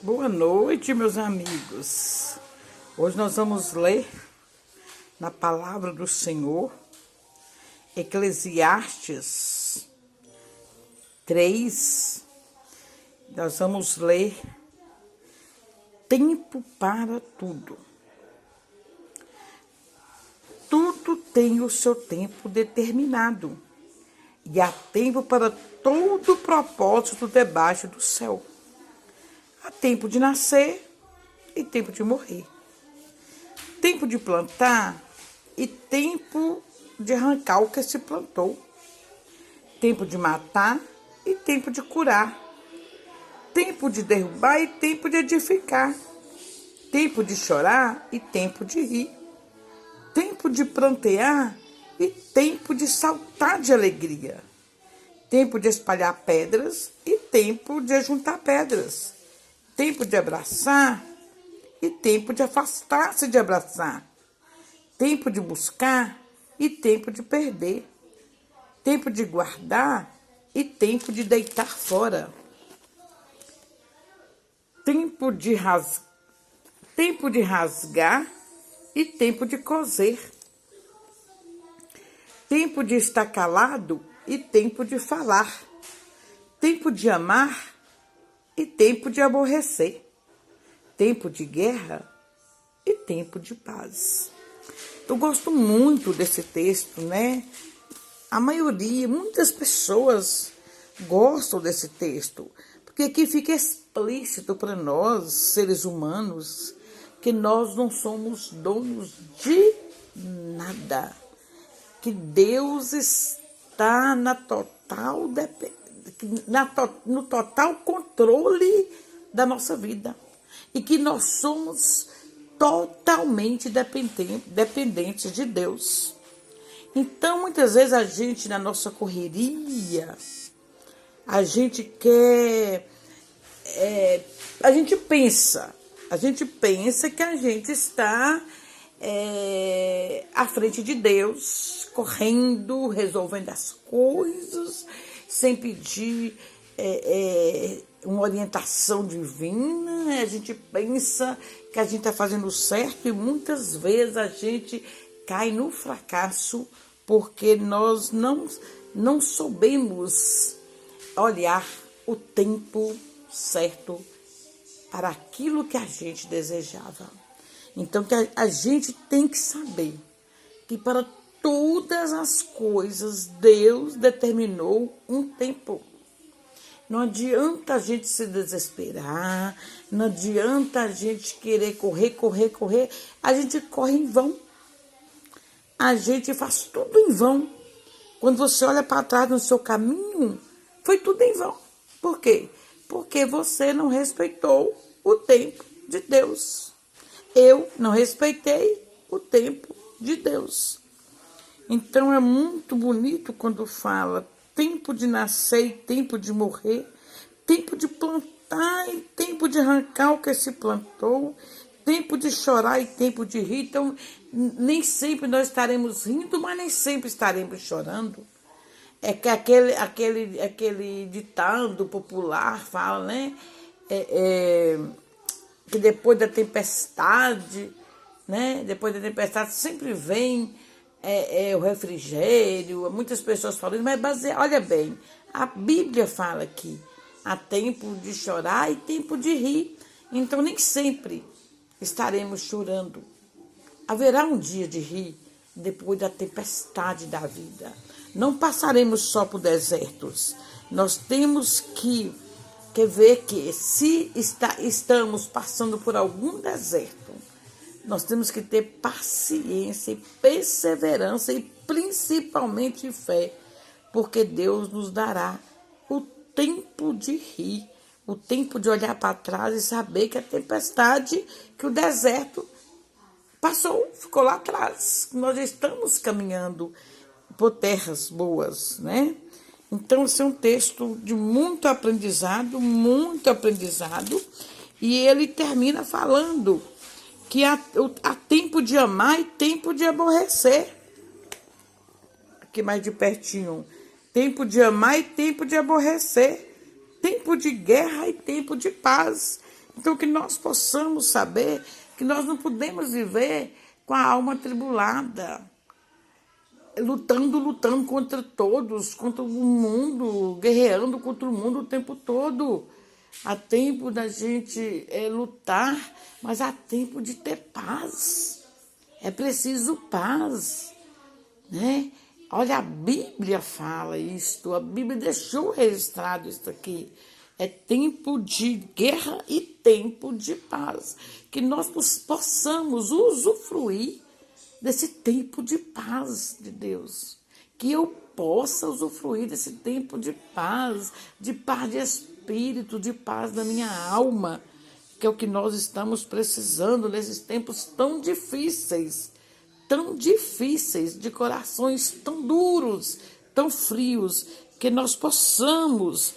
Boa noite, meus amigos. Hoje nós vamos ler na palavra do Senhor, Eclesiastes 3. Nós vamos ler tempo para tudo. Tudo tem o seu tempo determinado, e há tempo para todo propósito debaixo do céu. Há tempo de nascer e tempo de morrer. Tempo de plantar e tempo de arrancar o que se plantou. Tempo de matar e tempo de curar. Tempo de derrubar e tempo de edificar. Tempo de chorar e tempo de rir. Tempo de prantear e tempo de saltar de alegria. Tempo de espalhar pedras e tempo de ajuntar pedras. Tempo de abraçar e tempo de afastar-se de abraçar. Tempo de buscar e tempo de perder. Tempo de guardar e tempo de deitar fora. Tempo de rasgar e tempo de coser. Tempo de estar calado e tempo de falar. Tempo de amar e tempo de aborrecer. Tempo de guerra e tempo de paz. Eu gosto muito desse texto, né? A maioria, muitas pessoas gostam desse texto, porque aqui fica explícito para nós, seres humanos, que nós não somos donos de nada, que Deus está no total controle da nossa vida e que nós somos totalmente dependentes de Deus. Então, muitas vezes a gente, na nossa correria, a gente quer, a gente pensa que a gente está à frente de Deus, correndo, resolvendo as coisas, sem pedir uma orientação divina. A gente pensa que a gente está fazendo certo e muitas vezes a gente cai no fracasso porque nós não soubemos olhar o tempo certo para aquilo que a gente desejava. Então, que a gente tem que saber que para todas as coisas Deus determinou um tempo. Não adianta a gente se desesperar, não adianta a gente querer correr. A gente corre em vão. A gente faz tudo em vão. Quando você olha para trás no seu caminho, foi tudo em vão. Por quê? Porque você não respeitou o tempo de Deus. Eu não respeitei o tempo de Deus. Então é muito bonito quando fala tempo de nascer e tempo de morrer, tempo de plantar e tempo de arrancar o que se plantou, tempo de chorar e tempo de rir. Então, nem sempre nós estaremos rindo, mas nem sempre estaremos chorando. É que aquele ditado popular fala, né? Que depois da tempestade, né? Depois da tempestade sempre vem o refrigério. Muitas pessoas falam isso, mas olha bem, a Bíblia fala que há tempo de chorar e tempo de rir. Então nem sempre estaremos chorando. Haverá um dia de rir depois da tempestade da vida. Não passaremos só por desertos. Nós temos que ver que se estamos passando por algum deserto, nós temos que ter paciência e perseverança e principalmente fé, porque Deus nos dará o tempo de rir, o tempo de olhar para trás e saber que a tempestade, que o deserto passou, ficou lá atrás. Nós estamos caminhando por terras boas, né? Então, esse é um texto de muito aprendizado, e ele termina falando que há tempo de amar e tempo de aborrecer. Aqui mais de pertinho. Tempo de amar e tempo de aborrecer. Tempo de guerra e tempo de paz. Então, que nós possamos saber que nós não podemos viver com a alma atribulada, lutando contra todos, contra o mundo, guerreando contra o mundo o tempo todo. Há tempo da gente lutar, mas há tempo de ter paz. É preciso paz, né? Olha, a Bíblia fala isto, a Bíblia deixou registrado isso aqui. É tempo de guerra e tempo de paz. Que nós possamos usufruir desse tempo de paz de Deus. Que eu possa usufruir desse tempo de paz de espírito, de paz da minha alma, que é o que nós estamos precisando nesses tempos tão difíceis, de corações tão duros, tão frios, que nós possamos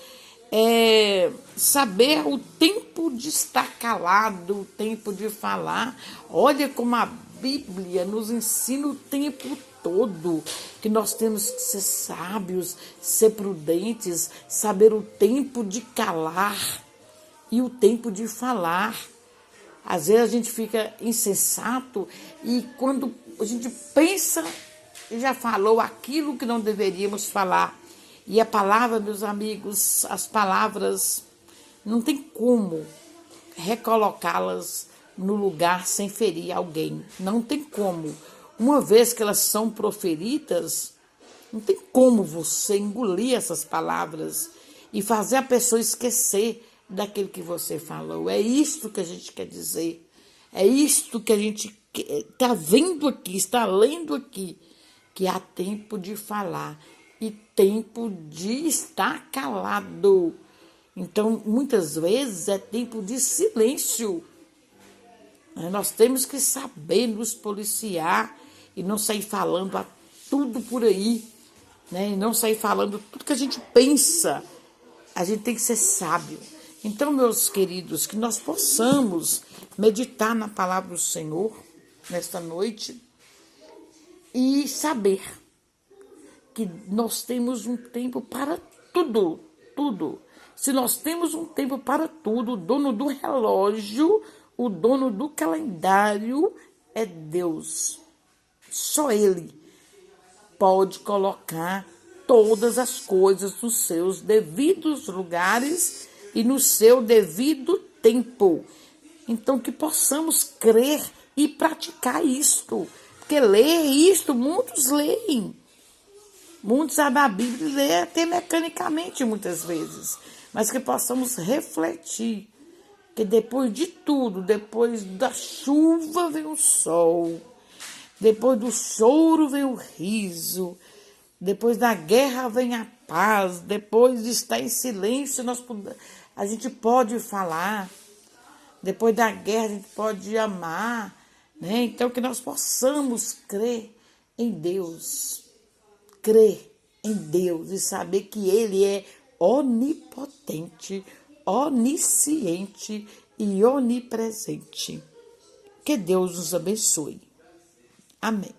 saber o tempo de estar calado, o tempo de falar. Olha como a Bíblia nos ensina o tempo todo, que nós temos que ser sábios, ser prudentes, saber o tempo de calar e o tempo de falar. Às vezes a gente fica insensato e quando a gente pensa, já falou aquilo que não deveríamos falar. E a palavra, meus amigos, as palavras, não tem como recolocá-las no lugar sem ferir alguém. Não tem como. Uma vez que elas são proferidas, não tem como você engolir essas palavras e fazer a pessoa esquecer daquilo que você falou. É isto que a gente quer dizer. É isto que a gente está vendo aqui, está lendo aqui, que há tempo de falar e tempo de estar calado. Então, muitas vezes é tempo de silêncio. Nós temos que saber nos policiar e não sair falando a tudo por aí, né? E não sair falando tudo que a gente pensa. A gente tem que ser sábio. Então, meus queridos, que nós possamos meditar na palavra do Senhor nesta noite e saber que nós temos um tempo para tudo, tudo. Se nós temos um tempo para tudo, o dono do relógio, o dono do calendário é Deus. Só Ele pode colocar todas as coisas nos seus devidos lugares e no seu devido tempo. Então, que possamos crer e praticar isto. Porque ler isto, muitos leem. Muitos sabem a Bíblia e lê até mecanicamente muitas vezes. Mas que possamos refletir que depois de tudo, depois da chuva vem o sol, depois do choro vem o riso, depois da guerra vem a paz, depois de estar em silêncio a gente pode falar, depois da guerra a gente pode amar, né? Então que nós possamos crer em Deus. Crer em Deus e saber que Ele é onipotente, onisciente e onipresente. Que Deus nos abençoe. Amém.